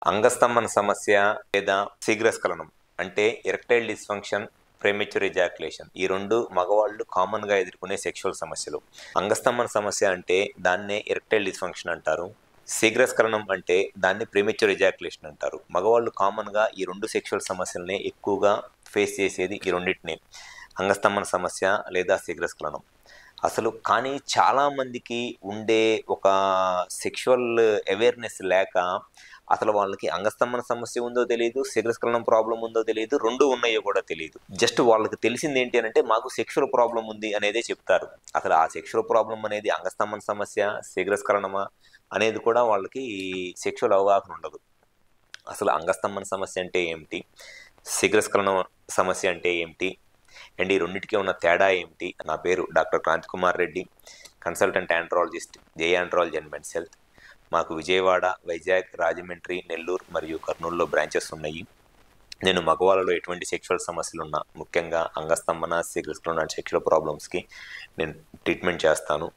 అంగస్తంభన సమస్య లేదా శీఘ్రస్ఖలనం అంటే ఎరెక్టైల్ డిస్ఫంక్షన్, ప్రీమెచ్యూర్ ఎజాక్యులేషన్. ఈ 2 మగవాళ్ళు కామన్‌గా ఎదుర్కొనే సెక్షువల్ సమస్యలు. అంగస్తంభన సమస్య అంటే దాన్నే ఎరెక్టైల్ డిస్ఫంక్షన్ అంటారు. శీఘ్రస్ఖలనం అంటే దాన్ని ప్రీమెచ్యూర్ ఎజాక్యులేషన్ అంటారు. మగవాళ్ళు కామన్‌గా ఈ 2 సెక్షువల్ సమస్యలనే ఎక్కువగా ఫేస్ చేసేది ఈ రెండిటినే. అంగస్తంభన సమస్య లేదా శీఘ్రస్ఖలనం. అసలు కానీ చాలామందికి ఉండే ఒక సెక్షువల్ అవేర్‌నెస్ లేక అసలు వాళ్ళకి అంగస్తంభన సమస్య ఉందో తెలీదు, శీఘ్రస్ఖలనం ప్రాబ్లమ్ ఉందో తెలీదు, 2 ఉన్నాయో కూడా తెలీదు. జస్ట్ వాళ్ళకి తెలిసిందేంటి అనంటే మాకు సెక్షువల్ ప్రాబ్లమ్ ఉంది అనేదే చెప్తారు. అసలు ఆ సెక్షువల్ ప్రాబ్లమ్ అనేది అంగస్తంభన సమస్య, శీఘ్రస్ఖలనమా అనేది కూడా వాళ్ళకి సెక్షువల్ అవగాహన ఉండదు. అసలు అంగస్తంభన సమస్య అంటే ఏమిటి? శీఘ్రస్ఖలనం సమస్య అంటే ఏమిటి? అండ్ ఈ రెండిటికి ఉన్న తేడా ఏమిటి? నా పేరు doctor Kranthi Kumar Reddy, consultant andrologist, J andrology and men's health. మాకు విజయవాడ, వైజాగ్, రాజమండ్రి, నెల్లూరు మరియు కర్నూలులో బ్రాంచెస్ ఉన్నాయి. నేను మగవాళ్ళలో ఎటువంటి సెక్షువల్ సమస్యలున్నా, ముఖ్యంగా అంగస్తంభన, శీఘ్రస్ఖలనం సెక్షువల్ ప్రాబ్లమ్స్‌కి నేను ట్రీట్మెంట్ చేస్తాను.